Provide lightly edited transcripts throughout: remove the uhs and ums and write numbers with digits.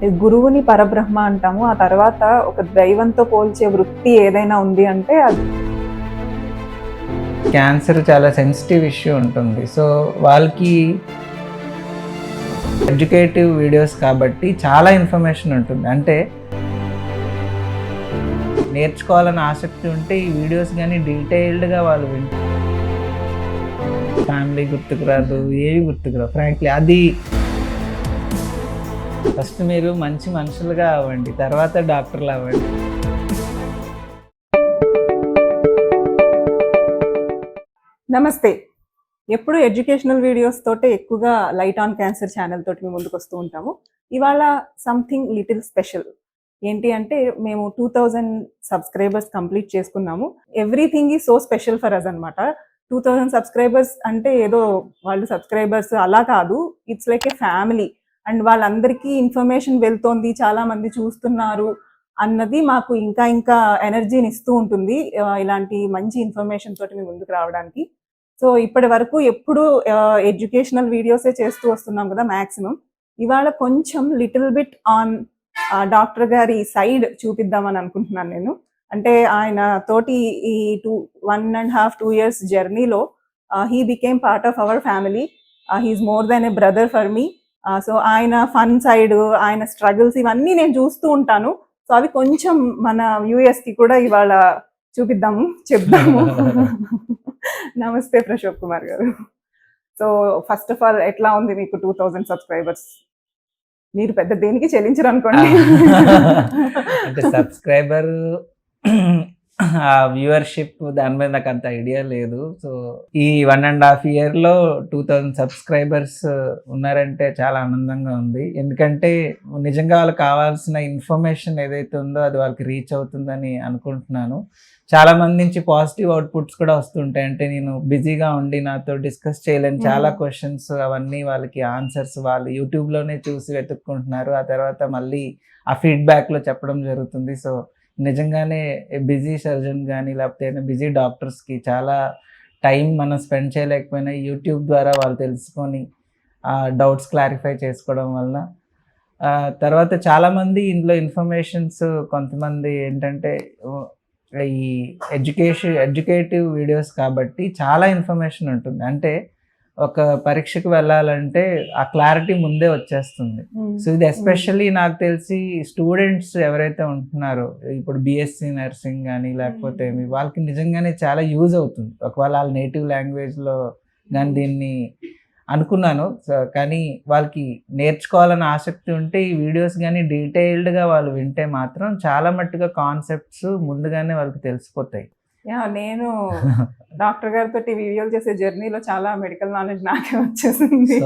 అంటే గురువుని పరబ్రహ్మ అంటాము. ఆ తర్వాత ఒక దైవంతో పోల్చే వృత్తి ఏదైనా ఉంది అంటే అది క్యాన్సర్ చాలా సెన్సిటివ్ ఇష్యూ ఉంటుంది. సో వాళ్ళకి ఎడ్యుకేటివ్ వీడియోస్ కాబట్టి చాలా ఇన్ఫర్మేషన్ ఉంటుంది. అంటే నేర్చుకోవాలని ఆసక్తి ఉంటే ఈ వీడియోస్ కానీ డీటెయిల్డ్గా వాళ్ళు ఫ్యామిలీ గుర్తుకు రాదు, ఏవి గుర్తుకు రాదు ఫ్రాంక్లీ. అది ఫస్ట్ మీరు మంచి మనుషులుగా అవ్వండి, తర్వాత డాక్టర్లు అవ్వండి. నమస్తే. ఎప్పుడు ఎడ్యుకేషనల్ వీడియోస్ తోటే ఎక్కువగా లైట్ ఆన్ క్యాన్సర్ ఛానల్ తోటి మేము ముందుకు వస్తూ ఉంటాము. ఇవాళ సంథింగ్ లిటిల్ స్పెషల్. ఏంటి అంటే మేము 2000 సబ్స్క్రైబర్స్ కంప్లీట్ చేసుకున్నాము. Everything is so special for us అనమాట. 2000 సబ్స్క్రైబర్స్ అంటే ఏదో వాళ్ళు సబ్స్క్రైబర్స్ అలా కాదు. It's like a family. And వాళ్ళందరికీ ఇన్ఫర్మేషన్ వెళ్తోంది, చాలా మంది చూస్తున్నారు అన్నది మాకు ఇంకా ఇంకా ఎనర్జీని ఇస్తూ ఉంటుంది. ఇలాంటి మంచి ఇన్ఫర్మేషన్ తోటి మేము ముందుకు రావడానికి. సో ఇప్పటి వరకు ఎప్పుడు ఎడ్యుకేషనల్ వీడియోసే చేస్తూ వస్తున్నాం కదా మ్యాక్సిమం. ఇవాళ కొంచెం లిటిల్ బిట్ ఆన్ డాక్టర్ గారి సైడ్ చూపిద్దామని అనుకుంటున్నాను నేను. అంటే ఆయన తోటి ఈ 1.5-2 years జర్నీలో he became part of our family. He's more than a brother for me. So ఆయన ఫన్ సైడ్, ఆయన స్ట్రగుల్స్ ఇవన్నీ నేను చూస్తూ ఉంటాను. సో అవి కొంచెం మన వ్యూయర్స్కి కూడా ఇవాళ చూపిద్దాము, చెప్దాము. నమస్తే ప్రశోభ్ కుమార్ గారు. సో ఫస్ట్ ఆఫ్ ఆల్ ఎట్లా ఉంది మీకు 2000 సబ్స్క్రైబర్స్? మీరు పెద్ద దేనికి చెల్లించరు అనుకోండి. అంటే సబ్స్క్రైబర్ వ్యూవర్షిప్ దాని మీద నాకు అంత ఐడియా లేదు. సో ఈ 1.5 yearలో 2000 సబ్స్క్రైబర్స్ ఉన్నారంటే చాలా ఆనందంగా ఉంది. ఎందుకంటే నిజంగా వాళ్ళకి కావాల్సిన ఇన్ఫర్మేషన్ ఏదైతే ఉందో అది వాళ్ళకి రీచ్ అవుతుందని అనుకుంటున్నాను. చాలా మంది నుంచి పాజిటివ్ అవుట్పుట్స్ కూడా వస్తుంటాయి. అంటే నేను బిజీగా ఉండి నాతో డిస్కస్ చేయలేని చాలా క్వశ్చన్స్, అవన్నీ వాళ్ళకి ఆన్సర్స్ వాళ్ళు యూట్యూబ్లోనే చూసి వెతుక్కుంటున్నారు. ఆ తర్వాత మళ్ళీ ఆ ఫీడ్బ్యాక్లో చెప్పడం జరుగుతుంది. సో నిజంగానే బిజీ సర్జన్ కానీ లేకపోతే బిజీ డాక్టర్స్కి చాలా టైం మనం స్పెండ్ చేయలేకపోయినా యూట్యూబ్ ద్వారా వాళ్ళు తెలుసుకొని డౌట్స్ క్లారిఫై చేసుకోవడం వలన తర్వాత చాలామంది ఇందులో ఇన్ఫర్మేషన్స్, కొంతమంది ఏంటంటే ఈ ఎడ్యుకేటివ్ వీడియోస్ కాబట్టి చాలా ఇన్ఫర్మేషన్ ఉంటుంది. అంటే ఒక పరీక్షకు వెళ్ళాలంటే ఆ క్లారిటీ ముందే వచ్చేస్తుంది. సో ఇది ఎస్పెషల్లీ నాకు తెలిసి స్టూడెంట్స్ ఎవరైతే ఉంటున్నారో ఇప్పుడు బిఎస్సి నర్సింగ్ కానీ లేకపోతే వాళ్ళకి నిజంగానే చాలా యూజ్ అవుతుంది. ఒకవేళ వాళ్ళ నేటివ్ లాంగ్వేజ్లో కానీ దీన్ని అనుకున్నాను. కానీ వాళ్ళకి నేర్చుకోవాలని ఆసక్తి ఉంటే ఈ వీడియోస్ కానీ డీటెయిల్డ్గా వాళ్ళు వింటే మాత్రం చాలా మట్టుగా కాన్సెప్ట్స్ ముందుగానే వాళ్ళకి తెలిసిపోతాయి. నేను డాక్టర్ గారితో వీడియోలు చేసే జర్నీలో చాలా మెడికల్ నాలెడ్జ్ నాకే వచ్చేసింది.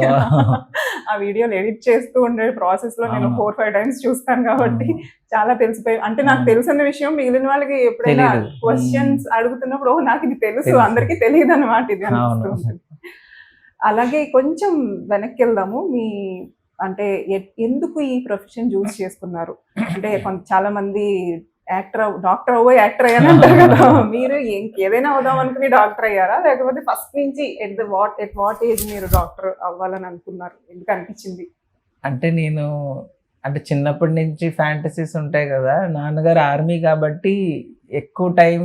ఆ వీడియోలు ఎడిట్ చేస్తూ ఉండే ప్రాసెస్ లో నేను 4-5 times చూస్తాను కాబట్టి చాలా తెలిసిపోయి, అంటే నాకు తెలిసిన విషయం మిగిలిన వాళ్ళకి ఎప్పుడైనా క్వశ్చన్స్ అడుగుతున్నప్పుడు నాకు ఇది తెలుసు, అందరికీ తెలియదు అన్నమాట ఇది అనిపిస్తుంది. అలాగే కొంచెం వెనక్కి వెళ్దాము. మీ అంటే ఎందుకు ఈ ప్రొఫెషన్ చూస్ చేసుకున్నారు? అంటే చాలా మంది డాక్టర్ అవ్వో యాక్టర్ అయ్యాను అంటారు కదా. మీరు ఏదైనా అవుదాం అనుకుని డాక్టర్ అయ్యారా, లేకపోతే ఫస్ట్ నుంచి ఎట్ వాట్ ఏజ్ మీరు డాక్టర్ అవ్వాలని అనుకున్నారు? ఎందుకు అనిపించింది? అంటే నేను చిన్నప్పటి నుంచి ఫ్యాంటసీస్ ఉంటాయి కదా. నాన్నగారు ఆర్మీ కాబట్టి ఎక్కువ టైం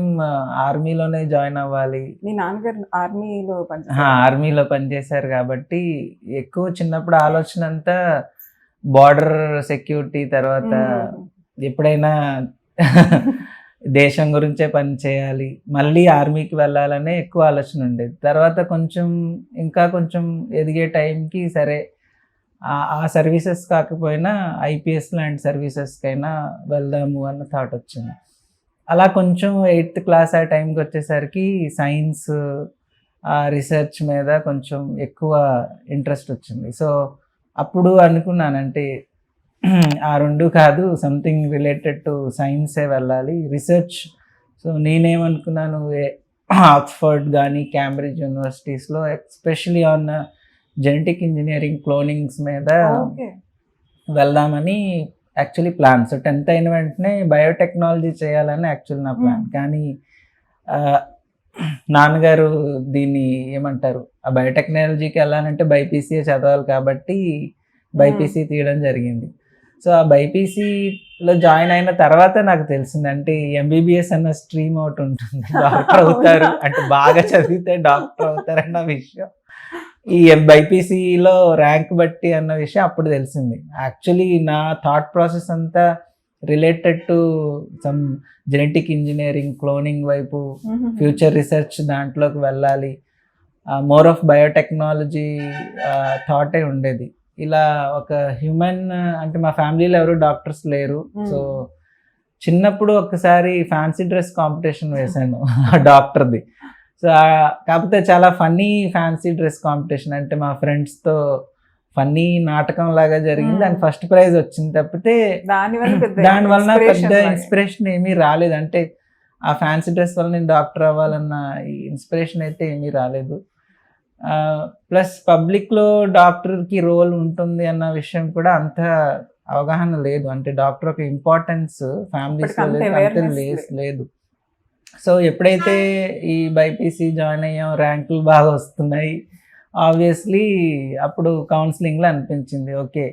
ఆర్మీలోనే జాయిన్ అవ్వాలి. మీ నాన్నగారు ఆర్మీలో పనిచేశారు కాబట్టి ఎక్కువ చిన్నప్పుడు ఆలోచన అంతా బార్డర్ సెక్యూరిటీ, తర్వాత ఎప్పుడైనా దేశం గురించే పని చేయాలి, మళ్ళీ ఆర్మీకి వెళ్ళాలనే ఎక్కువ ఆలోచన ఉండేది. తర్వాత కొంచెం ఎదిగే టైంకి సరే ఆ సర్వీసెస్ కాకపోయినా ఐపీఎస్ లాంటి సర్వీసెస్కైనా వెళ్దాము అన్న థాట్ వచ్చింది. అలా కొంచెం 8th class ఆ టైంకి వచ్చేసరికి సైన్స్ రీసెర్చ్ మీద కొంచెం ఎక్కువ ఇంట్రెస్ట్ వచ్చింది. సో అప్పుడు అనుకున్నానంటే ఆ రెండు కాదు, సంథింగ్ రిలేటెడ్ టు సైన్సే వెళ్ళాలి, రిసెర్చ్. సో నేనేమనుకున్నాను, ఆక్స్ఫర్డ్ కానీ క్యాంబ్రిడ్జ్ యూనివర్సిటీస్లో especially on genetic engineering clonings మీద వెళ్దామని యాక్చువల్లీ ప్లాన్. సో 10th అయిన వెంటనే బయోటెక్నాలజీ చేయాలని యాక్చువల్లీ నా ప్లాన్. కానీ నాన్నగారు దీన్ని ఏమంటారు, ఆ బయోటెక్నాలజీకి వెళ్ళాలంటే బైపీసీఏ చదవాలి కాబట్టి బైపీసీ తీయడం జరిగింది. సో ఆ బైపీసీలో జాయిన్ అయిన తర్వాత నాకు తెలిసింది, అంటే ఎంబీబీఎస్ అన్న స్ట్రీమ్ ఒకటి ఉంటుంది, డాక్టర్ అవుతారు అంటే బాగా చదివితే డాక్టర్ అవుతారన్న విషయం ఈ బైపీసీలో ర్యాంక్ బట్టి అన్న విషయం అప్పుడు తెలిసింది. యాక్చువల్లీ నా థాట్ ప్రాసెస్ అంతా related to some genetic engineering, cloning వైపు, ఫ్యూచర్ రీసెర్చ్ దాంట్లోకి వెళ్ళాలి, మోర్ ఆఫ్ బయోటెక్నాలజీ థాటే ఉండేది. ఇలా ఒక హ్యూమన్, అంటే మా ఫ్యామిలీలో ఎవరు డాక్టర్స్ లేరు. సో చిన్నప్పుడు ఒకసారి ఫ్యాన్సీ డ్రెస్ కాంపిటీషన్ వేశాను డాక్టర్ది. సో కాకపోతే చాలా ఫన్నీ ఫ్యాన్సీ డ్రెస్ కాంపిటీషన్, అంటే మా ఫ్రెండ్స్తో ఫన్నీ నాటకం లాగా జరిగింది. దానికి ఫస్ట్ ప్రైజ్ వచ్చింది తప్పితే దానివల్ల పెద్ద ఇన్స్పిరేషన్ ఏమీ రాలేదు. అంటే ఆ ఫ్యాన్సీ డ్రెస్ వల్ల నేను డాక్టర్ అవ్వాలన్న ఈ ఇన్స్పిరేషన్ అయితే ఏమీ రాలేదు. ప్లస్ పబ్లిక్లో డాక్టర్కి రోల్ ఉంటుంది అన్న విషయం కూడా అంత అవగాహన లేదు. అంటే డాక్టర్ ఒక ఇంపార్టెన్స్ ఫ్యామిలీస్లో లేదు. సో ఎప్పుడైతే ఈ బైపీసీ జాయిన్ అయ్యాం, ర్యాంకులు బాగా వస్తున్నాయి, ఆబ్వియస్లీ అప్పుడు కౌన్సిలింగ్లో అనిపించింది, ఓకే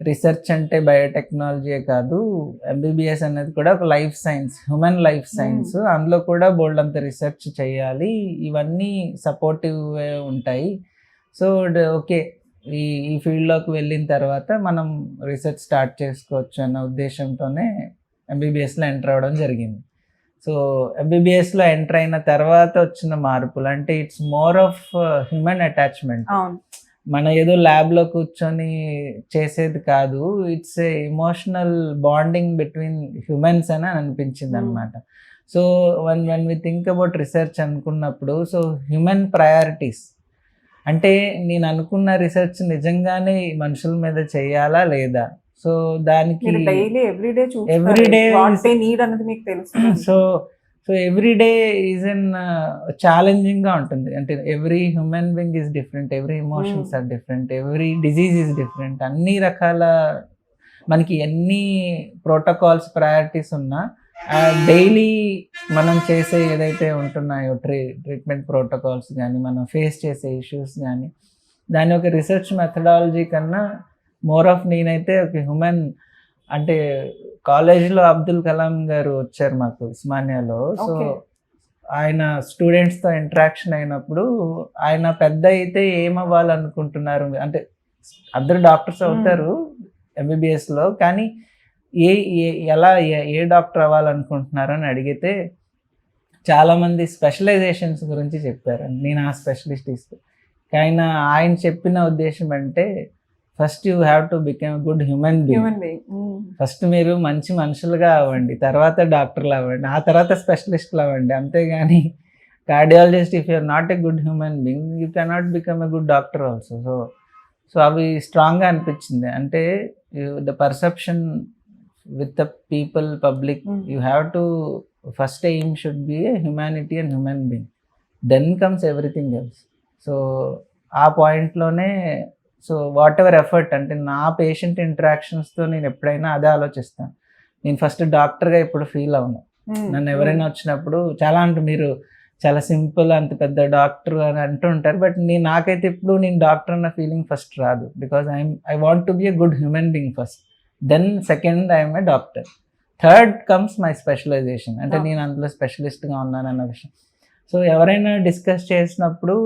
రీసెర్చ్ అంటే బయోటెక్నాలజీయే కాదు, ఎంబీబీఎస్ అనేది కూడా ఒక life science, human life science, అందులో కూడా బోల్డ్ అంత రీసెర్చ్ చేయాలి, ఇవన్నీ సపోర్టివ్ ఉంటాయి. సో ఓకే ఈ ఫీల్డ్లోకి వెళ్ళిన తర్వాత మనం రీసెర్చ్ స్టార్ట్ చేసుకోవచ్చు అన్న ఉద్దేశంతోనే ఎంబీబీఎస్లో ఎంటర్ అవ్వడం జరిగింది. సో ఎంబీబీఎస్లో ఎంటర్ అయిన తర్వాత వచ్చిన మార్పులు అంటే it's more of human attachment. మన ఏదో ల్యాబ్లో కూర్చొని చేసేది కాదు, it's a emotional bonding between humans అని అనిపించింది అనమాట. So when we think about research అనుకున్నప్పుడు, సో హ్యూమన్ ప్రయారిటీస్ అంటే నేను అనుకున్న రీసెర్చ్ నిజంగానే మనుషుల మీద చేయాలా లేదా, సో దానికి everyday so everyday is an ఛాలెంజింగ్గా ఉంటుంది. అంటే every human being is different, every emotions are different, every disease is different. అన్ని రకాల మనకి ఎన్ని ప్రోటోకాల్స్, ప్రయారిటీస్ ఉన్నా డైలీ మనం చేసే ఏదైతే ఉంటున్నాయో ట్రీట్మెంట్ ప్రోటోకాల్స్ కానీ, మనం ఫేస్ చేసే ఇష్యూస్ కానీ, దాని ఒక రీసెర్చ్ మెథడాలజీ కన్నా మోర్ ఆఫ్ నేనైతే ఒక హ్యూమన్, అంటే కాలేజీలో అబ్దుల్ కలాం గారు వచ్చారు మాకు ఉస్మానియాలో. సో ఆయన స్టూడెంట్స్తో ఇంటరాక్షన్ అయినప్పుడు, ఆయన పెద్ద అయితే ఏమవ్వాలనుకుంటున్నారు, అంటే అందరు డాక్టర్స్ అవుతారు ఎంబీబీఎస్లో, కానీ ఏ డాక్టర్ అవ్వాలనుకుంటున్నారు అని అడిగితే చాలామంది స్పెషలైజేషన్స్ గురించి చెప్పారు. నేను ఆ స్పెషలిస్ట్ ఇస్తే ఆయన చెప్పిన ఉద్దేశం అంటే, first you have to become good human being. First మీరు మంచి మనుషులుగా అవ్వండి, తర్వాత డాక్టర్లు అవ్వండి, ఆ తర్వాత స్పెషలిస్టులు అవ్వండి. అంతేగాని cardiologist if you're not a good human being you cannot become a good doctor also. So అవి స్ట్రాంగ్గా అనిపించింది. అంటే the perception with the people, public, you have to first aim should be a humanity and human being, then comes everything else. So ఆ పాయింట్లోనే so whatever effort, అంటే నా patient ఇంటరాక్షన్స్తో నేను ఎప్పుడైనా అదే ఆలోచిస్తాను. నేను ఫస్ట్ డాక్టర్గా ఇప్పుడు ఫీల్ అవును. నన్ను ఎవరైనా వచ్చినప్పుడు చాలా మీరు చాలా సింపుల్, అంత పెద్ద డాక్టర్ అని అంటూ ఉంటారు, బట్ నాకైతే ఇప్పుడు నేను డాక్టర్ అన్న ఫీలింగ్ ఫస్ట్ రాదు. Because I want to be a good human being first, then second I'm a doctor, third comes my specialisation, అంటే నేను అందులో స్పెషలిస్ట్గా ఉన్నాను అన్న విషయం. సో ఎవరైనా డిస్కస్ చేసినప్పుడు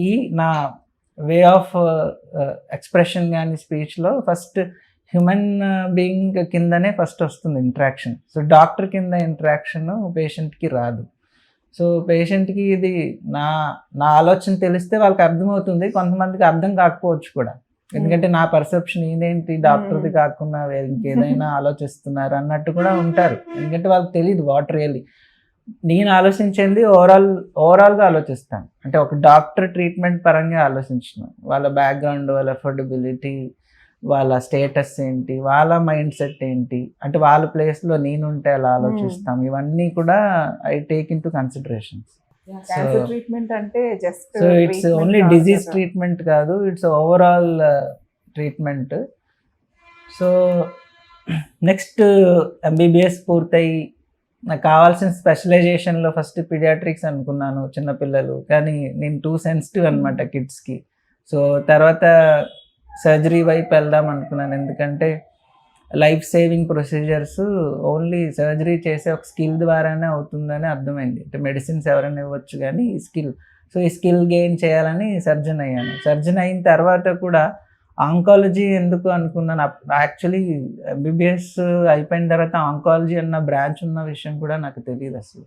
ఈ నా వే ఆఫ్ ఎక్స్ప్రెషన్ కానీ స్పీచ్లో ఫస్ట్ హ్యూమన్ బీయింగ్ కిందనే ఫస్ట్ వస్తుంది ఇంట్రాక్షన్. సో డాక్టర్ కింద ఇంట్రాక్షన్ పేషెంట్కి రాదు. సో పేషెంట్కి ఇది నా ఆలోచన తెలిస్తే వాళ్ళకి అర్థమవుతుంది, కొంతమందికి అర్థం కాకపోవచ్చు కూడా, ఎందుకంటే నా పర్సెప్షన్ ఇదేంటి డాక్టర్ది కాకుండా ఇంకేదైనా ఆలోచిస్తున్నారు అన్నట్టు కూడా ఉంటారు, ఎందుకంటే వాళ్ళకి తెలియదు వాట్ రియల్లీ. నేను ఆలోచించింది ఓవరాల్గా ఆలోచిస్తాను, అంటే ఒక డాక్టర్ ట్రీట్మెంట్ పరంగా ఆలోచించిన వాళ్ళ బ్యాక్గ్రౌండ్, వాళ్ళ అఫోర్డబిలిటీ, వాళ్ళ స్టేటస్ ఏంటి, వాళ్ళ మైండ్ సెట్ ఏంటి, అంటే వాళ్ళ ప్లేస్లో నేనుంటే అలా ఆలోచిస్తాం, ఇవన్నీ కూడా I take into considerations. So it's only disease treatment కాదు, it's overall treatment. So next MBBS పూర్తయి నాకు కావాల్సిన స్పెషలైజేషన్లో ఫస్ట్ పీడియాట్రిక్స్ అనుకున్నాను, చిన్నపిల్లలు, కానీ నేను టూ సెన్సిటివ్ అనమాట కిడ్స్కి. సో తర్వాత సర్జరీ వైపు వెళ్దాం అనుకున్నాను. ఎందుకంటే life saving procedures only surgery చేసే ఒక స్కిల్ ద్వారానే అవుతుందని అర్థమైంది. అంటే మెడిసిన్స్ ఎవరైనా ఇవ్వచ్చు కానీ ఈ స్కిల్. సో ఈ స్కిల్ గెయిన్ చేయాలని సర్జన్ అయ్యాను. సర్జన్ అయిన తర్వాత కూడా ఆంకాలజీ ఎందుకు అనుకున్నాను. యాక్చువల్లీ ఎంబీబీఎస్ అయిపోయిన తర్వాత ఆంకాలజీ అన్న బ్రాంచ్ ఉన్న విషయం కూడా నాకు తెలియదు అసలు.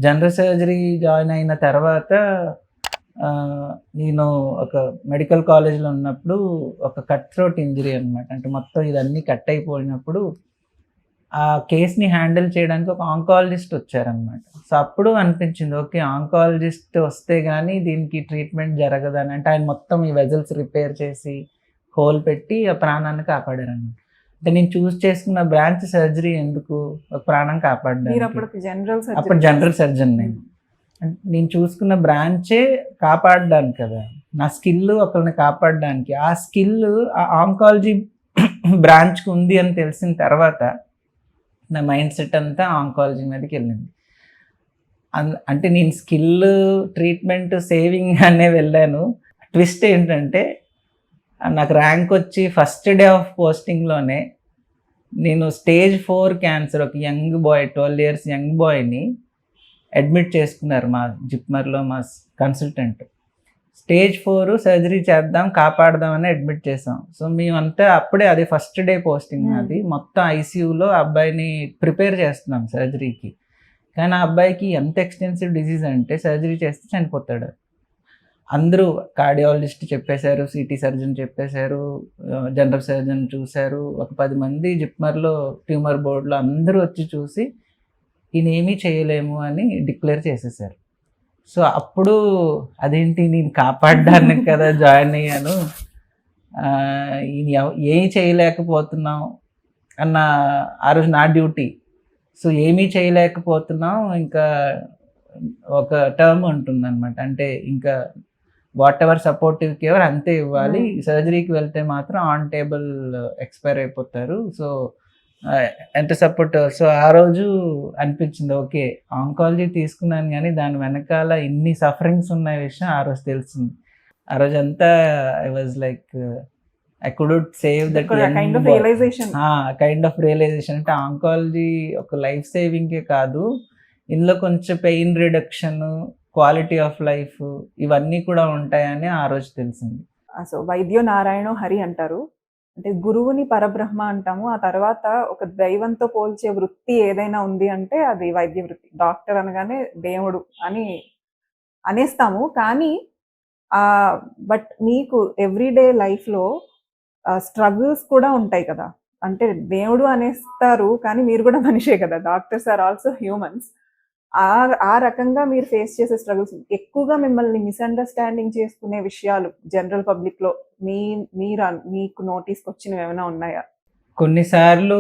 జనరల్ సర్జరీ జాయిన్ అయిన తర్వాత నేను ఒక మెడికల్ కాలేజ్లో ఉన్నప్పుడు ఒక కట్ థ్రోట్ ఇంజరీ అనమాట. అంటే మొత్తం ఇదన్నీ కట్ అయిపోయినప్పుడు ఆ కేస్ని హ్యాండిల్ చేయడానికి ఒక ఆంకాలజిస్ట్ వచ్చారనమాట. సో అప్పుడు అనిపించింది ఓకే, ఆంకాలజిస్ట్ వస్తే కానీ దీనికి ట్రీట్మెంట్ జరగదని. అంటే ఆయన మొత్తం ఈ వెజల్స్ రిపేర్ చేసి హోల్ పెట్టి ఆ ప్రాణాన్ని కాపాడారనమాట. అంటే నేను చూస్ చేసుకున్న బ్రాంచ్ సర్జరీ ఎందుకు, ఒక ప్రాణం కాపాడడానికి. అప్పుడు జనరల్ సర్జన్ నేను చూసుకున్న బ్రాంచే కాపాడడానికి కదా, నా స్కిల్ ఒకరిని కాపాడడానికి. ఆ స్కిల్ ఆ ఆంకాలజీ బ్రాంచ్కి ఉంది అని తెలిసిన తర్వాత నా మైండ్ సెట్ అంతా ఆంకాలజీ మీదకి వెళ్ళింది. అంటే నేను స్కిల్, ట్రీట్మెంట్, సేవింగ్ అనే వెళ్ళాను. ట్విస్ట్ ఏంటంటే నాకు ర్యాంక్ వచ్చి ఫస్ట్ డే ఆఫ్ పోస్టింగ్లోనే నేను స్టేజ్ 4 క్యాన్సర్, ఒక యంగ్ బాయ్ 12 years యంగ్ బాయ్ని అడ్మిట్ చేసుకున్నారు మా జిప్మర్లో మా కన్సల్టెంట్. స్టేజ్ 4 సర్జరీ చేద్దాం కాపాడదామని అడ్మిట్ చేసాం. సో మేమంతా అప్పుడే, అది ఫస్ట్ డే పోస్టింగ్ అది, మొత్తం ఐసీయూలో అబ్బాయిని ప్రిపేర్ చేస్తున్నాం సర్జరీకి. కానీ ఆ అబ్బాయికి ఎంత ఎక్స్టెన్సివ్ డిజీజ్ అంటే సర్జరీ చేస్తే చనిపోతాడు. అందరూ కార్డియాలజిస్ట్ చెప్పేశారు, సిటీ సర్జన్ చెప్పేశారు, జనరల్ సర్జన్ చూశారు, ఒక 10 మంది జిప్మర్లో ట్యూమర్ బోర్డులో అందరూ వచ్చి చూసి ఈయనేమీ చేయలేము అని డిక్లేర్ చేసేసారు. సో అప్పుడు అదేంటి, నేను కాపాడడానికి కదా జాయిన్ అయ్యాను, ఏమీ చేయలేకపోతున్నాం అన్న ఆ రోజు నా డ్యూటీ. సో ఏమీ చేయలేకపోతున్నాం, ఇంకా ఒక టర్మ్ ఉంటుందన్నమాట. అంటే ఇంకా వాట్ ఎవర్ సపోర్టివ్ కేర్ అంతే ఇవ్వాలి. సర్జరీకి వెళ్తే మాత్రం ఆన్ టేబుల్ ఎక్స్పైర్ అయిపోతారు. సో ఎంత సపోర్ట్. సో ఆ రోజు అనిపించింది ఓకే, ఆంకాలజీ తీసుకున్నాను కానీ దాని వెనకాల ఇన్ని సఫరింగ్స్ ఉన్న విషయం ఆ రోజు తెలిసింది. ఆ రోజు అంతా I was like I could save that kind of realisation. అంటే ఆంకాలజీ ఒక లైఫ్ సేవింగే కాదు, ఇందులో కొంచెం pain reduction, quality of life ఇవన్నీ కూడా ఉంటాయని ఆ రోజు తెలిసింది. సో వైద్యో నారాయణో హరి అంటారు. అంటే గురువుని పరబ్రహ్మ అంటాము. ఆ తర్వాత ఒక దైవంతో పోల్చే వృత్తి ఏదైనా ఉంది అంటే అది వైద్య వృత్తి. డాక్టర్ అనగానే దేవుడు అని అనేస్తాము. కానీ బట్ మీకు ఎవ్రీడే లైఫ్లో స్ట్రగుల్స్ కూడా ఉంటాయి కదా. అంటే దేవుడు అనేస్తారు కానీ మీరు కూడా మనిషే కదా. Doctors are also humans. ఆ రకంగా మీరు ఫేస్ చేసే స్ట్రగుల్స్, ఎక్కువగా మిమ్మల్ని మిస్అండర్స్టాండింగ్ చేసుకునే విషయాలు జనరల్ పబ్లిక్లో మీకు నోటీస్కి వచ్చినవి ఏమైనా ఉన్నాయా? కొన్నిసార్లు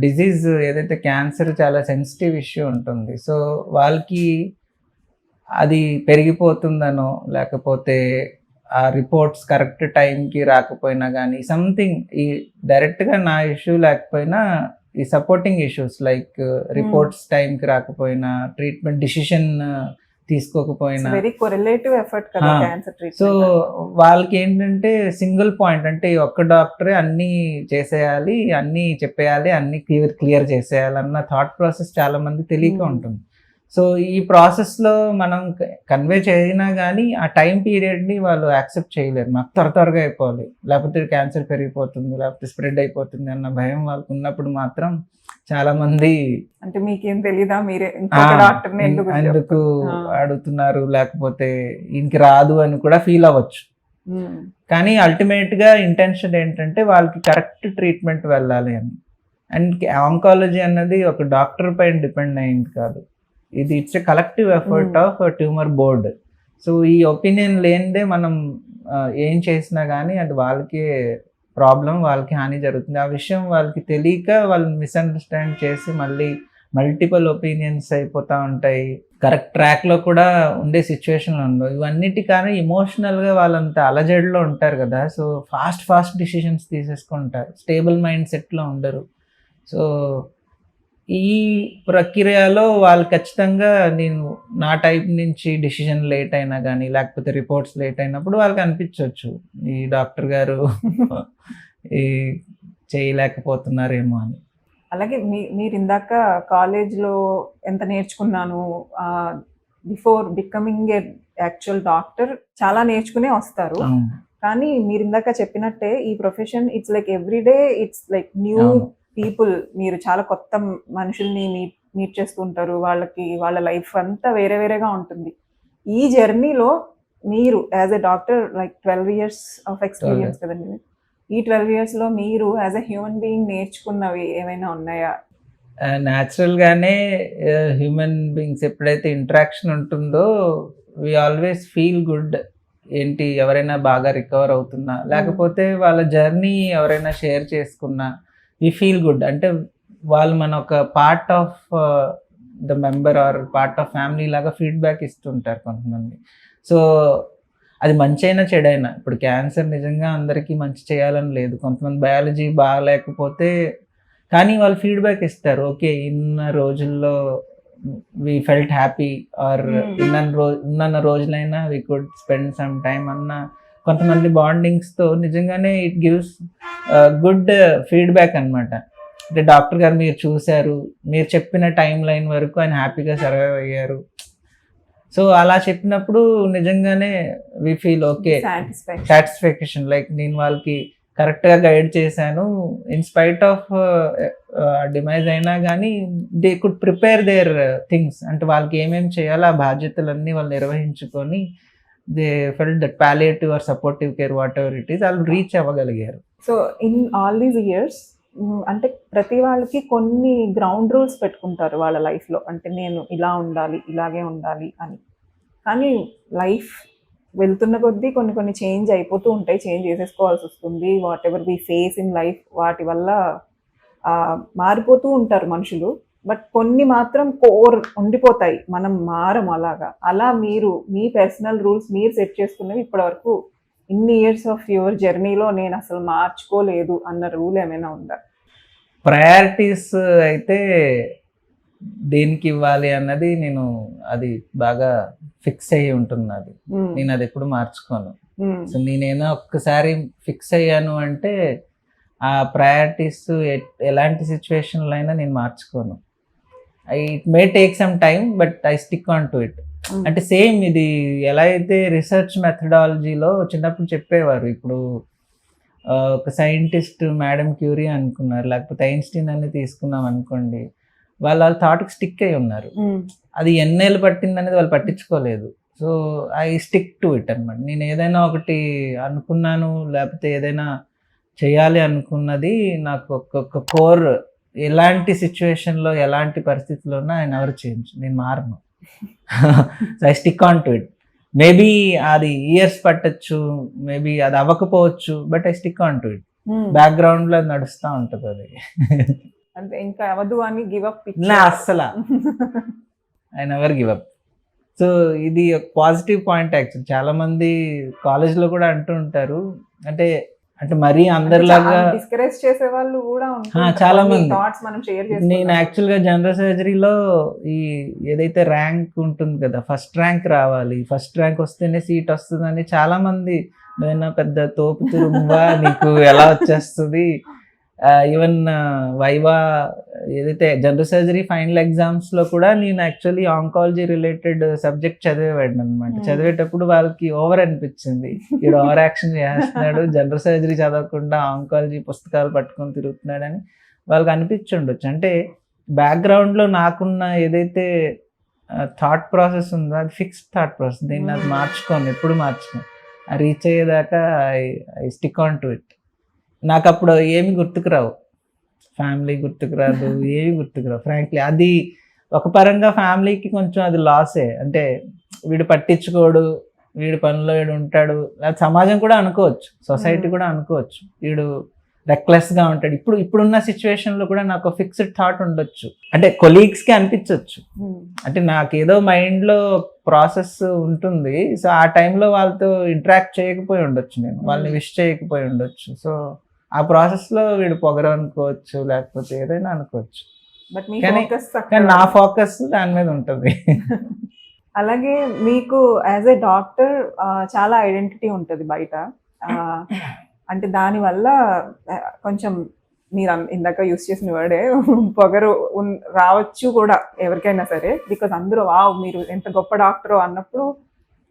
డిజీజ్ ఏదైతే క్యాన్సర్ చాలా సెన్సిటివ్ ఇష్యూ ఉంటుంది. సో వాళ్ళకి అది పెరిగిపోతుందనో, లేకపోతే ఆ రిపోర్ట్స్ కరెక్ట్ టైంకి రాకపోయినా కానీ, సంథింగ్ ఈ డైరెక్ట్గా నా ఇష్యూ లేకపోయినా ఈ సపోర్టింగ్ ఇష్యూస్ లైక్ రిపోర్ట్స్ టైంకి రాకపోయినా, ట్రీట్మెంట్ డిసిషన్ తీసుకోకపోయినా, సో వాళ్ళకి ఏంటంటే సింగిల్ పాయింట్, అంటే ఒక్క డాక్టరే అన్నీ చేసేయాలి, అన్నీ చెప్పేయాలి, అన్నీ క్లియర్ చేసేయాలి అన్న థాట్ ప్రాసెస్ చాలా మంది తెలియక ఉంటుంది. సో ఈ ప్రాసెస్లో మనం కన్వే చేసినా కానీ ఆ టైం పీరియడ్ని వాళ్ళు యాక్సెప్ట్ చేయలేరు. మాకు త్వరగా అయిపోవాలి, లేకపోతే క్యాన్సర్ పెరిగిపోతుంది, లేకపోతే స్ప్రెడ్ అయిపోతుంది అన్న భయం వాళ్ళకు ఉన్నప్పుడు మాత్రం చాలా మంది, అంటే మీకేం తెలీదా, మీరే ఎందుకు అడుగుతున్నారు, లేకపోతే ఇంక రాదు అని కూడా ఫీల్ అవ్వచ్చు. కానీ అల్టిమేట్గా ఇంటెన్షన్ ఏంటంటే వాళ్ళకి కరెక్ట్ ట్రీట్మెంట్ వెళ్ళాలి అని. అండ్ ఆంకాలజీ అన్నది ఒక డాక్టర్ పైన డిపెండ్ అయింది కాదు, ఇది it's a collective effort of tumour board. So ఈ ఒపీనియన్ లేనిదే మనం ఏం చేసినా కానీ అది వాళ్ళకి ప్రాబ్లం, వాళ్ళకి హాని జరుగుతుంది. ఆ విషయం వాళ్ళకి తెలియక వాళ్ళని మిస్అండర్స్టాండ్ చేసి మళ్ళీ మల్టిపుల్ ఒపీనియన్స్ అయిపోతూ ఉంటాయి. కరెక్ట్ ట్రాక్లో కూడా ఉండే సిచ్యువేషన్లు ఉండవు. ఇవన్నిటి కానీ ఎమోషనల్గా వాళ్ళంతా అలజడిలో ఉంటారు కదా. సో ఫాస్ట్ డిసిషన్స్ తీసేసుకుంటారు, స్టేబుల్ మైండ్ సెట్లో ఉండరు. సో ఈ ప్రక్రియలో వాళ్ళు ఖచ్చితంగా నేను నా టైప్ నుంచి డిసిషన్ లేట్ అయినా కానీ లేకపోతే రిపోర్ట్స్ లేట్ అయినప్పుడు వాళ్ళకి అనిపించవచ్చు ఈ డాక్టర్ గారు ఈ చేయలేకపోతున్నారేమో అని. అలాగే మీరు ఇందాక కాలేజ్లో ఎంత నేర్చుకున్నాను, before becoming a actual doctor చాలా నేర్చుకునే వస్తారు. అవును. కానీ మీరు ఇందాక చెప్పినట్టే ఈ profession it's like everyday, it's like new అవును. పీపుల్. మీరు చాలా కొత్త మనుషుల్ని మీట్ చేస్తుంటారు. వాళ్ళ లైఫ్ అంతా వేరే వేరేగా ఉంటుంది. ఈ జర్నీలో మీరు as a doctor like 12 years of experience కదండి. ఈ 12 yearsలో మీరు యాజ్ ఎ హ్యూమన్ బీయింగ్ నేర్చుకున్నవి ఏమైనా ఉన్నాయా? న్యాచురల్గానే హ్యూమన్ బీయింగ్స్ ఎప్పుడైతే ఇంటరాక్షన్ ఉంటుందో వి ఆల్వేస్ ఫీల్ గుడ్. ఏంటి ఎవరైనా బాగా రికవర్ అవుతున్నా లేకపోతే వాళ్ళ జర్నీ ఎవరైనా షేర్ చేసుకున్నా వి ఫీల్ గుడ్. అంటే వాళ్ళు మన ఒక part of the member or part of family లాగా ఫీడ్బ్యాక్ ఇస్తుంటారు కొంతమంది. సో అది మంచి అయినా చెడైనా, ఇప్పుడు క్యాన్సర్ నిజంగా అందరికీ మంచి చేయాలని లేదు. కొంతమంది బయాలజీ బాగాలేకపోతే కానీ వాళ్ళు ఫీడ్బ్యాక్ ఇస్తారు. ఓకే, ఇన్న రోజుల్లో వి ఫెల్ట్ హ్యాపీ ఆర్ ఉన్నన్న రోజులైనా we could spend some time అన్న కొంతమంది బాండింగ్స్తో నిజంగానే ఇట్ గివ్స్ గుడ్ ఫీడ్బ్యాక్ అనమాట. అంటే డాక్టర్ గారు మీరు చూశారు, మీరు చెప్పిన టైం లైన్ వరకు ఆయన హ్యాపీగా సర్వైవ్ అయ్యారు. సో అలా చెప్పినప్పుడు నిజంగానే we feel okay, satisfaction. Like నేను వాళ్ళకి కరెక్ట్గా గైడ్ చేశాను. ఇన్ స్పైట్ ఆఫ్ డిమైజ్ అయినా కానీ they could prepare their things. అంటే వాళ్ళకి ఏమేమి చేయాలో ఆ బాధ్యతలన్నీ వాళ్ళు నిర్వహించుకొని they felt that palliative or supportive care whatever it is వాళ్ళు రీచ్ అవ్వగలిగారు. So in all these years అంటే ప్రతి వాళ్ళకి కొన్ని గ్రౌండ్ రూల్స్ పెట్టుకుంటారు వాళ్ళ లైఫ్లో. అంటే నేను ఇలా ఉండాలి, ఇలాగే ఉండాలి అని. కానీ లైఫ్ వెళ్తున్న కొద్దీ కొన్ని చేంజ్ అయిపోతూ ఉంటాయి. చేంజ్ చేసేసుకోవాల్సి వస్తుంది. Whatever we face in life వాటి వల్ల మారిపోతూ ఉంటారు మనుషులు. బట్ కొన్ని మాత్రం కోర్ ఉండిపోతాయి, మనం మారం అలాగా. అలా మీరు మీ పర్సనల్ రూల్స్ మీరు సెట్ చేసుకున్నవి ఇప్పటివరకు ఇన్ని ఇయర్స్ ఆఫ్ యువర్ జర్నీలో నేను అసలు మార్చుకోలేదు అన్న రూల్ ఏమైనా ఉందా? ప్రయారిటీస్ అయితే దేనికి ఇవ్వాలి అన్నది నేను అది బాగా ఫిక్స్ అయ్యి ఉంటున్నది. నేను అది ఎప్పుడు మార్చుకోను. సో నేనేనా ఒక్కసారి ఫిక్స్ అయ్యాను అంటే ఆ ప్రయారిటీస్ ఎలాంటి సిచ్యువేషన్లో అయినా నేను మార్చుకోను. It may take some time but I stick on to it. అంటే సేమ్ ఇది ఎలా అయితే రిసెర్చ్ మెథడాలజీలో చిన్నప్పుడు చెప్పేవారు. ఇప్పుడు ఒక సైంటిస్ట్ మేడం క్యూరీ అనుకున్నారు, లేకపోతే ఐన్స్టీన్ అని తీసుకున్నాం అనుకోండి, వాళ్ళ థాట్కి స్టిక్ అయి ఉన్నారు. అది ఎన్నేళ్ళు పట్టింది అనేది వాళ్ళు పట్టించుకోలేదు. So I stick to it అనమాట. నేను ఏదైనా ఒకటి అనుకున్నాను లేకపోతే ఏదైనా చేయాలి అనుకున్నది నాకు ఒక కోర్. ఎలాంటి సిచ్యువేషన్లో ఎలాంటి పరిస్థితుల్లో ఉన్నా ఆయన ఎవరు చేంజ్, నేను మారను. So I stick on to it. Maybe అది ఇయర్స్ పట్టచ్చు, మేబీ అది అవ్వకపోవచ్చు, but I stick on to it. బ్యాక్గ్రౌండ్లో నడుస్తూ ఉంటుంది అది. అంటే ఇంకా అవదు అని గివ్ అప్ అస్సలు I never give up. So ఇది ఒక పాజిటివ్ పాయింట్ యాక్చువల్. చాలా మంది కాలేజ్లో కూడా అంటూ ఉంటారు, అంటే మరీ అందరిలాగా డిస్కరేజ్ చేసే వాళ్ళు కూడా చాలా మంది. థాట్స్ మనం షేర్ చేస్తాం. నేను యాక్చువల్గా జనరల్ సర్జరీలో ఈ ఏదైతే ర్యాంక్ ఉంటుంది కదా, ఫస్ట్ ర్యాంక్ రావాలి, ఫస్ట్ ర్యాంక్ వస్తేనే సీట్ వస్తుందని చాలా మంది, నువ్వైనా పెద్ద తోపు తురుమువా, నీకు ఎలా వచ్చేస్తుంది. ఈవెన్ వైవా ఏదైతే జనరల్ సర్జరీ ఫైనల్ ఎగ్జామ్స్లో కూడా నేను యాక్చువల్లీ ఆంకాలజీ రిలేటెడ్ సబ్జెక్ట్ చదివేవాడిని అనమాట. చదివేటప్పుడు వాళ్ళకి ఓవర్ అనిపించింది, ఈడు ఓవర్ యాక్షన్ చేస్తున్నాడు, జనరల్ సర్జరీ చదవకుండా ఆంకాలజీ పుస్తకాలు పట్టుకొని తిరుగుతున్నాడని వాళ్ళకి అనిపించుండొచ్చు. అంటే బ్యాక్గ్రౌండ్లో నాకున్న ఏదైతే థాట్ ప్రాసెస్ ఉందో అది ఫిక్స్డ్ థాట్ ప్రాసెస్. దీన్ని అది మార్చుకోను, ఎప్పుడు మార్చుకోను. రీచ్ అయ్యేదాకా I stick on to it. నాకు అప్పుడు ఏమి గుర్తుకు రావు, ఫ్యామిలీ గుర్తుకు రాదు, ఏమి గుర్తుకు రావు ఫ్రాంక్లీ. అది ఒక పరంగా ఫ్యామిలీకి కొంచెం అది లాసే. అంటే వీడు పట్టించుకోడు, వీడు పనిలో వీడు ఉంటాడు, అది సమాజం కూడా అనుకోవచ్చు, సొసైటీ కూడా అనుకోవచ్చు, వీడు రెక్లెస్గా ఉంటాడు. ఇప్పుడున్న సిచ్యువేషన్లో కూడా నాకు ఫిక్స్డ్ థాట్ ఉండొచ్చు, అంటే కొలీగ్స్కి అనిపించవచ్చు. అంటే నాకేదో మైండ్లో ప్రాసెస్ ఉంటుంది. సో ఆ టైంలో వాళ్ళతో ఇంటరాక్ట్ చేయకపోయి ఉండొచ్చు, నేను వాళ్ళని విష్ చేయకపోయి ఉండొచ్చు. సో ఆ ప్రాసెస్లో వీడు పొగరు అనుకోవచ్చు, లేకపోతే ఏదైనా అనుకోవచ్చు. బట్ మీ కానీ ఫోకస్ కానీ నా ఫోకస్ దాని మీద ఉంటుంది. అలాగే మీకు యాజ్ ఏ డాక్టర్ చాలా ఐడెంటిటీ ఉంటుంది బయట. అంటే దానివల్ల కొంచెం మీరు ఇందాక యూస్ చేసిన వర్డే పొగరు రావచ్చు కూడా ఎవరికైనా సరే. బికాజ్ అందరూ వావ్ మీరు ఎంత గొప్ప డాక్టరో అన్నప్పుడు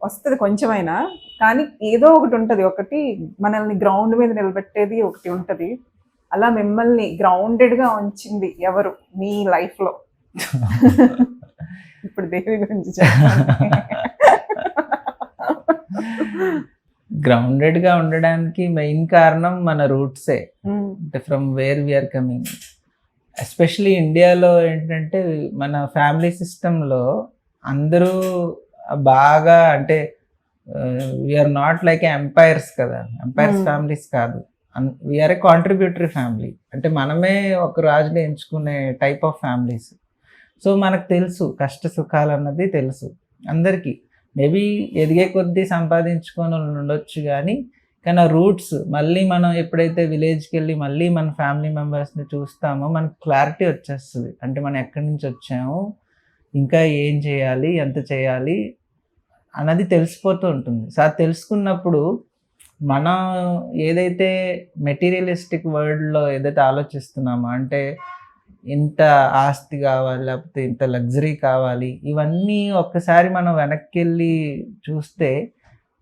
వస్తుంది కొంచెమైనా. కానీ ఏదో ఒకటి ఉంటుంది, ఒకటి మనల్ని గ్రౌండ్ మీద నిలబెట్టేది ఒకటి ఉంటుంది. అలా మిమ్మల్ని గ్రౌండెడ్గా ఉంచింది ఎవరు మీ లైఫ్లో? ఇప్పుడు దేవి గురించి చెప్పండి. గ్రౌండెడ్గా ఉండడానికి మెయిన్ కారణం మన రూట్సే. అంటే from where we're coming. Especially ఇండియాలో ఏంటంటే మన ఫ్యామిలీ సిస్టంలో అందరూ బాగా అంటే వీఆర్ నాట్ లైక్ ఎంపైర్స్ కదా, ఎంపైర్స్ ఫ్యామిలీస్ కాదు, వీఆర్ ఏ కాంట్రిబ్యూటరీ ఫ్యామిలీ. అంటే మనమే ఒక రాజుని ఎంచుకునే టైప్ ఆఫ్ ఫ్యామిలీస్. సో మనకు తెలుసు కష్ట సుఖాలు అన్నది తెలుసు అందరికీ. మేబీ ఎదిగే కొద్దీ సంపాదించుకొని ఉండొచ్చు కానీ ఆ రూట్స్ మళ్ళీ మనం ఎప్పుడైతే విలేజ్కి వెళ్ళి మళ్ళీ మన ఫ్యామిలీ మెంబర్స్ని చూస్తామో మనకు క్లారిటీ వచ్చేస్తుంది. అంటే మనం ఎక్కడి నుంచి వచ్చాము, ఇంకా ఏం చేయాలి, ఎంత చేయాలి అన్నది తెలిసిపోతూ ఉంటుంది. సో అది తెలుసుకున్నప్పుడు మనం ఏదైతే మెటీరియలిస్టిక్ వరల్డ్లో ఏదైతే ఆలోచిస్తున్నామో, అంటే ఇంత ఆస్తి కావాలి, లేకపోతే ఇంత లగ్జరీ కావాలి, ఇవన్నీ ఒక్కసారి మనం వెనక్కి వెళ్ళి చూస్తే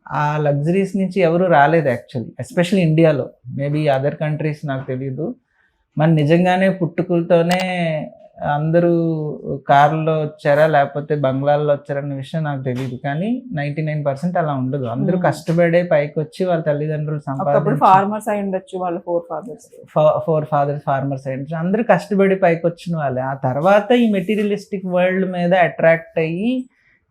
ఆ లగ్జరీస్ నుంచి ఎవరు రాలేదు యాక్చువల్లీ, ఎస్పెషల్లీ ఇండియాలో. మేబీ అదర్ కంట్రీస్ నాకు తెలియదు. మన నిజంగానే పుట్టుకలతోనే అందరూ కార్లో వచ్చారా లేకపోతే బంగ్లాల్లో వచ్చారన్న విషయం నాకు తెలియదు. కానీ 99% అలా ఉండదు. అందరూ కష్టపడే పైకి వచ్చి వాళ్ళ తల్లిదండ్రులు సంపాదించి ఫార్మర్స్ అయి ఉండొచ్చు, వాళ్ళు ఫోర్ ఫాదర్స్ ఫార్మర్స్ అయి ఉండొచ్చు, అందరూ కష్టపడి పైకి వచ్చిన వాళ్ళే. ఆ తర్వాత ఈ మెటీరియలిస్టిక్ వరల్డ్ మీద అట్రాక్ట్ అయ్యి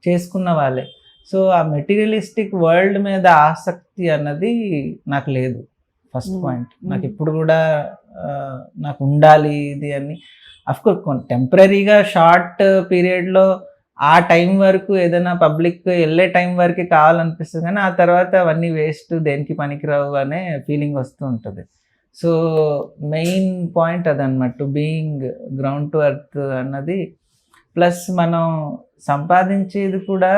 చేసుకున్న వాళ్ళే. సో ఆ మెటీరియలిస్టిక్ వరల్డ్ మీద ఆసక్తి అన్నది నాకు లేదు. First point. నాకు ఇప్పుడు కూడా నాకు ఉండాలి ఇది అని. అఫ్కోర్స్ టెంపరీగా షార్ట్ పీరియడ్లో ఆ టైం వరకు ఏదైనా పబ్లిక్ వెళ్ళే టైం వరకు కావాలనిపిస్తుంది, కానీ ఆ తర్వాత అవన్నీ వేస్ట్, దేనికి పనికిరావు అనే ఫీలింగ్ వస్తూ ఉంటుంది. సో మెయిన్ పాయింట్ అదనమాట, to being ground to earth అన్నది. ప్లస్ మనం సంపాదించేది కూడా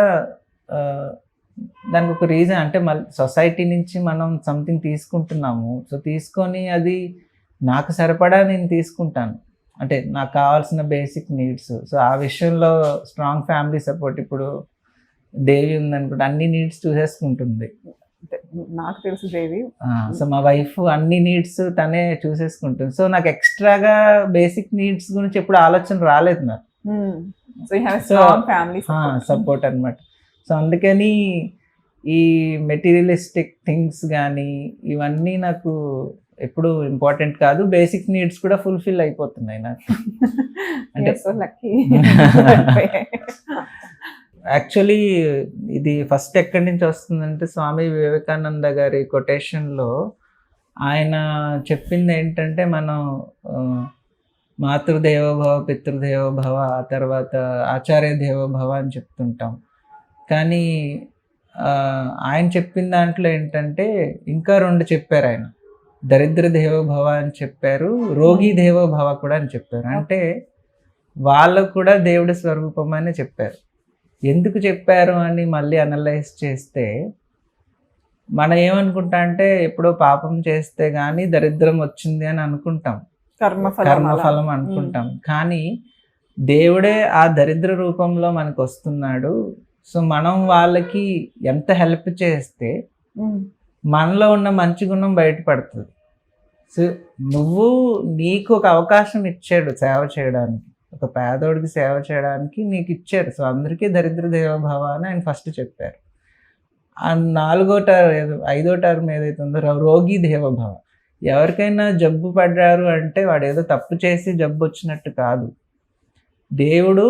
దానికి ఒక రీజన్. అంటే మళ్ళీ సొసైటీ నుంచి మనం సంథింగ్ తీసుకుంటున్నాము. సో తీసుకొని అది నాకు సరిపడా నేను తీసుకుంటాను, అంటే నాకు కావాల్సిన బేసిక్ నీడ్స్. సో ఆ విషయంలో స్ట్రాంగ్ ఫ్యామిలీ సపోర్ట్. ఇప్పుడు దేవి ఉందనుకుంటే అన్ని నీడ్స్ చూసేసుకుంటుంది. నాకు తెలుసు దేవి. సో మా వైఫ్ అన్ని నీడ్స్ తనే చూసేసుకుంటుంది. సో నాకు ఎక్స్ట్రాగా బేసిక్ నీడ్స్ గురించి ఎప్పుడు ఆలోచన రాలేదు నాకు. సపోర్ట్ అనమాట. సో అందుకని ఈ మెటీరియలిస్టిక్ థింగ్స్ కానీ ఇవన్నీ నాకు ఎప్పుడు ఇంపార్టెంట్ కాదు. బేసిక్ నీడ్స్ కూడా ఫుల్ఫిల్ అయిపోతున్నాయి నాకు. అంటే యాక్చువల్లీ ఇది ఫస్ట్ ఎక్కడి నుంచి వస్తుందంటే స్వామి వివేకానంద గారి కొటేషన్లో ఆయన చెప్పింది ఏంటంటే, మనం మాతృదేవోభవ పితృదేవోభవ, ఆ తర్వాత ఆచార్య దేవోభవ అని చెప్తుంటాం. కానీ ఆయన చెప్పిన దాంట్లో ఏంటంటే ఇంకా 2 చెప్పారు ఆయన. దరిద్ర దేవోభవ అని చెప్పారు, రోగి దేవోభవ కూడా అని చెప్పారు. అంటే వాళ్ళకు కూడా దేవుడి స్వరూపం అని చెప్పారు. ఎందుకు చెప్పారు అని మళ్ళీ అనలైజ్ చేస్తే మనం ఏమనుకుంటా అంటే ఎప్పుడో పాపం చేస్తే కానీ దరిద్రం వచ్చింది అని అనుకుంటాం, కర్మఫలం అనుకుంటాం. కానీ దేవుడే ఆ దరిద్ర రూపంలో మనకు వస్తున్నాడు. సో మనం వాళ్ళకి ఎంత హెల్ప్ చేస్తే మనలో ఉన్న మంచి గుణం బయటపడుతుంది. సో నీకు ఒక అవకాశం ఇచ్చాడు సేవ చేయడానికి, ఒక పేదోడికి సేవ చేయడానికి నీకు ఇచ్చారు. సో అందరికీ దరిద్ర దేవోభవ అని ఆయన ఫస్ట్ చెప్పారు. ఆ 4వ టర్మ్ 5వ టర్మ్ ఏదైతే ఉందో రోగి దేవోభవ. ఎవరికైనా జబ్బు పడ్డారు అంటే వాడు ఏదో తప్పు చేసి జబ్బు వచ్చినట్టు కాదు. దేవుడు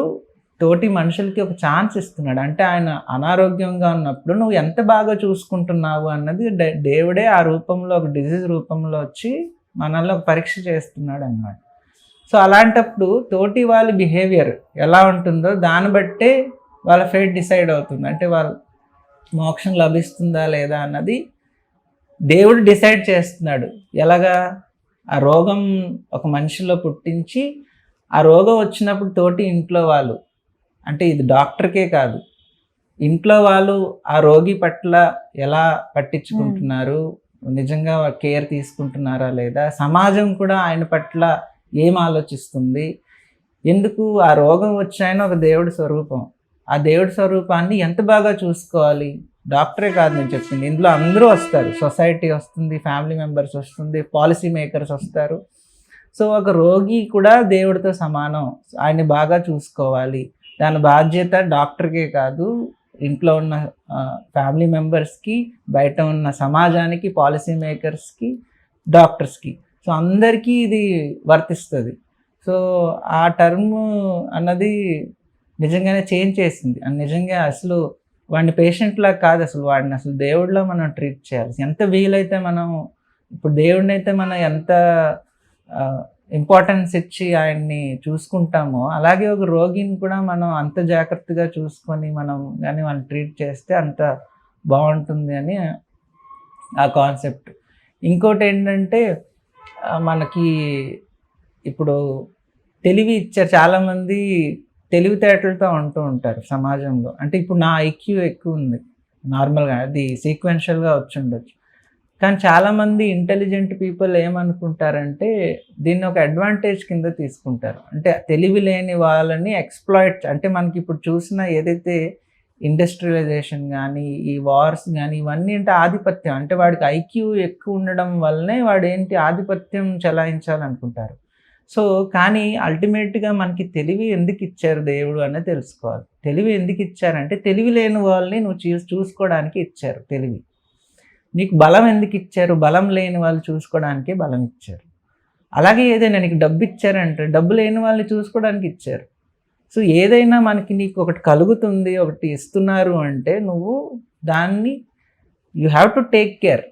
తోటి మనుషులకి ఒక ఛాన్స్ ఇస్తున్నాడు. అంటే ఆయన అనారోగ్యంగా ఉన్నప్పుడు నువ్వు ఎంత బాగా చూసుకుంటున్నావు అన్నది దేవుడే ఆ రూపంలో, ఒక డిజీజ్ రూపంలో వచ్చి మనల్ని ఒక పరీక్ష చేస్తున్నాడు అన్నమాట. సో అలాంటప్పుడు తోటి వాళ్ళ బిహేవియర్ ఎలా ఉంటుందో దాన్ని బట్టే వాళ్ళ ఫేట్ డిసైడ్ అవుతుంది. అంటే వాళ్ళ మోక్షం లభిస్తుందా లేదా అన్నది దేవుడు డిసైడ్ చేస్తున్నాడు. ఎలాగా? ఆ రోగం ఒక మనిషిలో పుట్టించి ఆ రోగం వచ్చినప్పుడు తోటి ఇంట్లో వాళ్ళు, అంటే ఇది డాక్టర్కే కాదు, ఇంట్లో వాళ్ళు ఆ రోగి పట్ల ఎలా పట్టించుకుంటున్నారు, నిజంగా కేర్ తీసుకుంటున్నారా లేదా, సమాజం కూడా ఆయన పట్ల ఏం ఆలోచిస్తుంది, ఎందుకు ఆ రోగం వచ్చాయన ఒక దేవుడి స్వరూపం, ఆ దేవుడి స్వరూపాన్ని ఎంత బాగా చూసుకోవాలి. డాక్టరే కాదు నేను చెప్పింది, ఇందులో అందరూ వస్తారు, సొసైటీ వస్తుంది, ఫ్యామిలీ మెంబర్స్ వస్తుంది, పాలసీ మేకర్స్ వస్తారు. సో ఒక రోగి కూడా దేవుడితో సమానం, ఆయన్ని బాగా చూసుకోవాలి. దాని బాధ్యత డాక్టర్కే కాదు, ఇంట్లో ఉన్న ఫ్యామిలీ మెంబర్స్కి, బయట ఉన్న సమాజానికి, పాలసీ మేకర్స్కి, డాక్టర్స్కి, సో అందరికీ ఇది వర్తిస్తుంది. సో ఆ టర్మ్ అన్నది నిజంగానే చేంజ్ చేసింది. నిజంగా అసలు వాడిని పేషెంట్లా కాదు, అసలు వాడిని అసలు దేవుడిలా మనం ట్రీట్ చేయాలి. ఎంత వీలైతే మనం ఇప్పుడు దేవుడిని అయితే మనం ఎంత ఇంపార్టెన్స్ ఇచ్చి ఆయన్ని చూసుకుంటామో, అలాగే ఒక రోగిని కూడా మనం అంత జాగ్రత్తగా చూసుకొని మనం కానీ వాళ్ళని ట్రీట్ చేస్తే అంత బాగుంటుంది అని ఆ కాన్సెప్ట్. ఇంకోటి ఏంటంటే మనకి ఇప్పుడు తెలివి ఇచ్చారు. చాలామంది తెలివితేటలతో అంటూ ఉంటారు సమాజంలో. అంటే ఇప్పుడు నా ఐక్యూ ఎక్కువ ఉంది నార్మల్గా, అది సీక్వెన్షియల్గా వచ్చి ఉండొచ్చు. కానీ చాలామంది ఇంటెలిజెంట్ పీపుల్ ఏమనుకుంటారంటే దీన్ని ఒక అడ్వాంటేజ్ కింద తీసుకుంటారు. అంటే తెలివి లేని వాళ్ళని ఎక్స్‌ప్లాయిట్, అంటే మనకి ఇప్పుడు చూసిన ఏదైతే ఇండస్ట్రియలైజేషన్ కానీ, ఈ వార్స్ కానీ, ఇవన్నీ అంటే ఆధిపత్యం. అంటే వాడికి ఐక్యూ ఎక్కువ ఉండడం వల్లనే వాడేంటి ఆధిపత్యం చెలాయించాలనుకుంటారు. సో కానీ అల్టిమేట్‌గా మనకి తెలివి ఎందుకు ఇచ్చారు దేవుడు అనేది తెలుసుకోవాలి. తెలివి ఎందుకు ఇచ్చారంటే తెలివి లేని వాళ్ళని నువ్వు చూసుకోవడానికి ఇచ్చారు తెలివి. నీకు బలం ఎందుకు ఇచ్చారు, బలం లేని వాళ్ళు చూసుకోవడానికే బలం ఇచ్చారు. అలాగే ఏదైనా నీకు డబ్బు ఇచ్చారంటే డబ్బు లేని వాళ్ళని చూసుకోవడానికి ఇచ్చారు. సో ఏదైనా మనకి నీకు ఒకటి కలుగుతుంది, ఒకటి ఇస్తున్నారు అంటే నువ్వు దాన్ని you have to take care.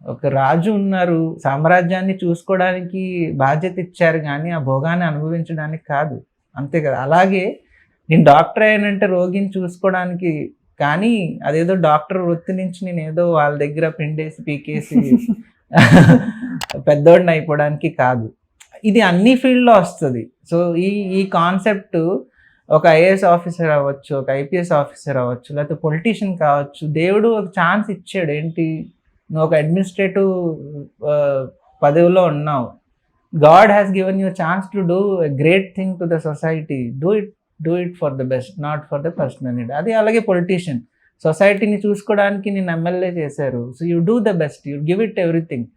ఒక రాజు ఉన్నారు, సామ్రాజ్యాన్ని చూసుకోవడానికి బాధ్యత ఇచ్చారు కానీ ఆ భోగాన్ని అనుభవించడానికి కాదు, అంతే కదా. అలాగే నేను డాక్టర్ అయ్యానంటే రోగిని చూసుకోవడానికి, కానీ అదేదో డాక్టర్ వృత్తి నుంచి నేను ఏదో వాళ్ళ దగ్గర పిండేసి పీకేసి పెద్దోడిని అయిపోవడానికి కాదు. ఇది అన్ని ఫీల్డ్లో వస్తుంది. సో ఈ కాన్సెప్ట్ ఒక ఐఏఎస్ ఆఫీసర్ అవ్వచ్చు, ఒక ఐపీఎస్ ఆఫీసర్ అవ్వచ్చు, లేకపోతే పొలిటీషియన్ కావచ్చు. దేవుడు ఒక ఛాన్స్ ఇచ్చాడు. ఏంటి, నువ్వు ఒక అడ్మినిస్ట్రేటివ్ పదవిలో ఉన్నావు. God has given you chance to do a great thing to the society. Do it for the best, not for the personal need. అది అలాగే పొలిటీషియన్, సొసైటీని చూసుకోవడానికి నేను ఎమ్మెల్యే చేశారు. So you do the best, you give it everything.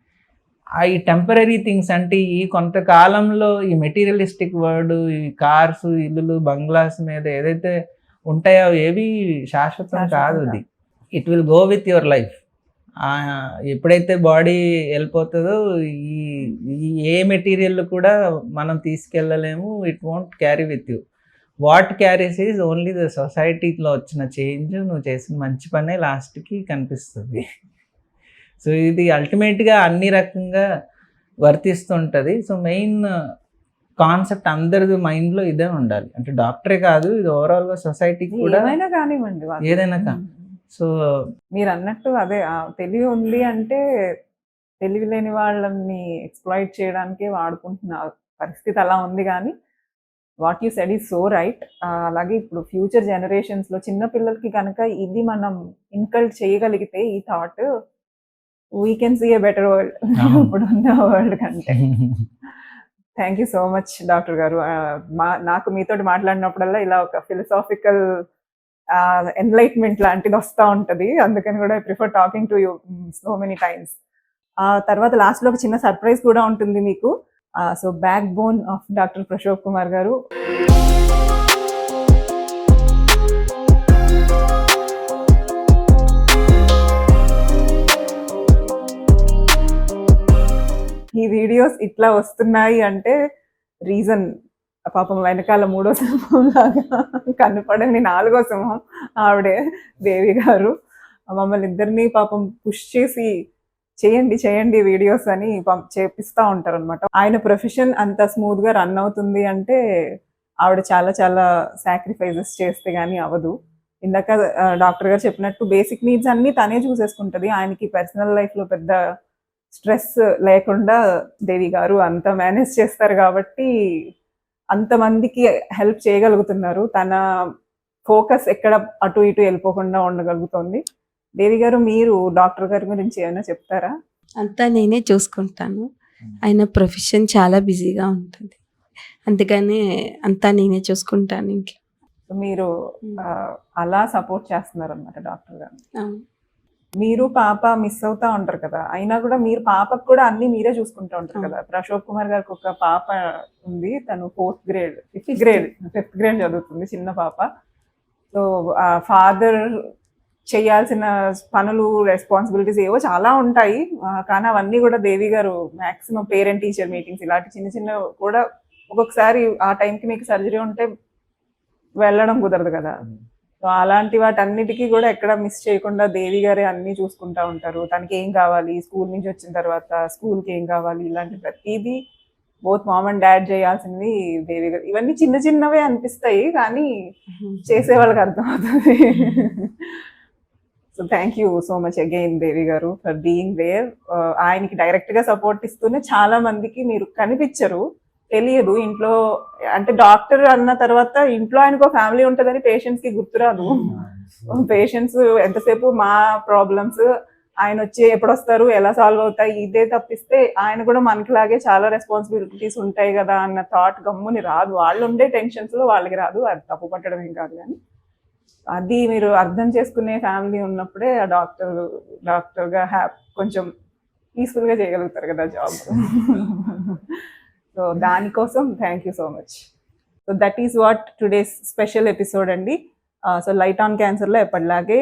ఈ temporary things అంటే ఈ కొంతకాలంలో ఈ మెటీరియలిస్టిక్ వరల్డ్, ఈ కార్స్, ఇల్లులు, బంగ్లాస్ మీద ఏదైతే ఉంటాయో ఏవి శాశ్వతం కాదు. అది it will go with your life. ఎప్పుడైతే బాడీ వెళ్ళిపోతుందో ఈ ఏ మెటీరియల్ కూడా మనం తీసుకెళ్ళలేము. It won't carry with you. What carries is only the సొసైటీలో వచ్చిన చేంజ్, నువ్వు చేసిన మంచి పనే లాస్ట్కి కనిపిస్తుంది. సో ఇది అల్టిమేట్గా అన్ని రకంగా వర్తిస్తుంటుంది. సో మెయిన్ కాన్సెప్ట్ అందరిది మైండ్లో ఇదే ఉండాలి. అంటే డాక్టరే కాదు, ఇది ఓవరాల్గా సొసైటీకి కూడా ఏమైనా కానివ్వండి, ఏదైనా కానీ. సో మీరు అన్నట్టు అదే తెలివి ఉంది అంటే తెలివి లేని వాళ్ళని ఎక్స్‌ప్లాయిట్ చేయడానికే వాడుకుంటున్న పరిస్థితి అలా ఉంది. కానీ what you said is so right. అలాగే ఇప్పుడు ఫ్యూచర్ జనరేషన్స్లో చిన్న పిల్లలకి కనుక ఇది మనం ఇన్కల్ట్ చేయగలిగితే ఈ thought, we can see a better world ఇప్పుడున్న వరల్డ్ కంటే. Thank you so much doctor గారు. నాకు మీతోటి మాట్లాడినప్పుడల్లా ఇలా ఒక ఫిలసాఫికల్ ఎన్లైట్మెంట్ లాంటిది వస్తూ ఉంటుంది. అందుకని కూడా I prefer talking to you so many times. తర్వాత లాస్ట్లో ఒక చిన్న సర్ప్రైజ్ కూడా ఉంటుంది మీకు. So back bone of doctor Prashobh Kumar garu. ఈ వీడియోస్ ఇట్లా వస్తున్నాయి అంటే రీజన్, పాపం వెనకాల 3వ సింహం లాగా కనపడని 4వ సింహం ఆవిడే, దేవి గారు. మమ్మల్ని ఇద్దరిని పాపం పుష్ చేసి చేయండి వీడియోస్ అని చేపిస్తూ ఉంటారు అనమాట. ఆయన ప్రొఫెషన్ అంత స్మూత్గా రన్ అవుతుంది అంటే ఆవిడ చాలా చాలా సాక్రిఫైజెస్ చేస్తే కానీ అవ్వదు. ఇందాక డాక్టర్ గారు చెప్పినట్టు బేసిక్ నీడ్స్ అన్నీ తనే చూసేసుకుంటుంది. ఆయనకి పర్సనల్ లైఫ్లో పెద్ద స్ట్రెస్ లేకుండా దేవి గారు అంతా మేనేజ్ చేస్తారు. కాబట్టి అంతమందికి హెల్ప్ చేయగలుగుతున్నారు. తన ఫోకస్ ఎక్కడ అటు ఇటు వెళ్ళిపోకుండా ఉండగలుగుతోంది. దేవి గారు, మీరు డాక్టర్ గారి గురించి ఏమైనా చెప్తారా? అంతా నేనే చూసుకుంటాను. ఆయన ప్రొఫెషన్ చాలా బిజీగా ఉంటుంది. అందుకని అంతా నేనే చూసుకుంటాను ఇంట్లో. మీరు అలా సపోర్ట్ చేస్తున్నారన్నమాట డాక్టర్ గారు. అవును. మీరు పాప మిస్ అవుతా ఉంటారు కదా, అయినా కూడా మీరు పాపకు కూడా అన్ని మీరే చూసుకుంటూ ఉంటారు కదా. ఇప్పుడు అశోక్ కుమార్ గారికి ఒక పాప ఉంది, తను 4th grade 5th grade చదువుతుంది, చిన్న పాప. సో ఫాదర్ చేయాల్సిన పనులు, రెస్పాన్సిబిలిటీస్ ఏవో చాలా ఉంటాయి. కానీ అవన్నీ కూడా దేవి గారు మాక్సిమం పేరెంట్ టీచర్ మీటింగ్స్ ఇలాంటి చిన్న చిన్న కూడా ఒక్కొక్కసారి ఆ టైంకి మీకు సర్జరీ ఉంటే వెళ్ళడం కుదరదు కదా. సో అలాంటి వాటన్నిటికీ కూడా ఎక్కడ మిస్ చేయకుండా దేవి గారే అన్ని చూసుకుంటా ఉంటారు. తనకి ఏం కావాలి, స్కూల్ నుంచి వచ్చిన తర్వాత స్కూల్కి ఏం కావాలి, ఇలాంటి ప్రతిదీ బోత్ మామ్ అండ్ డాడ్ చేయాల్సింది దేవి గారు. ఇవన్నీ చిన్న చిన్నవే అనిపిస్తాయి కానీ చేసే వాళ్ళకి అర్థమవుతుంది. So thank you so much again Devi garu for being there. ఆయనకి డైరెక్ట్ గా సపోర్ట్ ఇస్తూనే చాలా మందికి మీరు కనిపించరు, తెలియదు. ఇంట్లో అంటే డాక్టర్ అన్న తర్వాత ఇంట్లో ఆయనకు ఫ్యామిలీ ఉంటుందని పేషెంట్స్ కి గుర్తురాదు. పేషెంట్స్ ఎంతసేపు మా ప్రాబ్లమ్స్, ఆయన వచ్చి ఎప్పుడు వస్తారు, ఎలా సాల్వ్ అవుతాయి, ఇదే తప్పిస్తే ఆయన కూడా మనకిలాగే చాలా రెస్పాన్సిబిలిటీస్ ఉంటాయి కదా అన్న థాట్ గమ్ముని రాదు. వాళ్ళు ఉండే టెన్షన్స్ లో వాళ్ళకి రాదు. అది తప్పు పట్టడం ఏం కాదు, కానీ అది మీరు అర్థం చేసుకునే ఫ్యామిలీ ఉన్నప్పుడే ఆ డాక్టర్గా కొంచెం పీస్ఫుల్గా చేయగలుగుతారు కదా జాబ్. సో దానికోసం thank you so much. So that is what today's special episode అండి. సో లైట్ ఆన్ క్యాన్సర్లో ఎప్పటిలాగే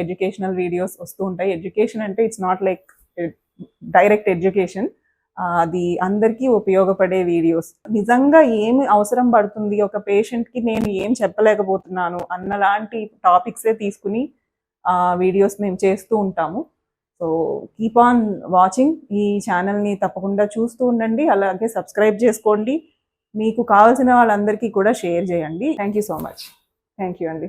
ఎడ్యుకేషనల్ వీడియోస్ వస్తూ ఉంటాయి. ఎడ్యుకేషన్ అంటే it's not like direct education, అది అందరికీ ఉపయోగపడే వీడియోస్. నిజంగా ఏమి అవసరం పడుతుంది ఒక పేషెంట్కి, నేను ఏం చెప్పలేకపోతున్నాను అన్నలాంటి టాపిక్సే తీసుకుని వీడియోస్ మేము చేస్తూ ఉంటాము. So keep on watching. ఈ ఛానల్ని తప్పకుండా చూస్తూ ఉండండి, అలాగే సబ్స్క్రైబ్ చేసుకోండి. మీకు కావాల్సిన వాళ్ళందరికీ కూడా షేర్ చేయండి. Thank you so much. Thank you అండి.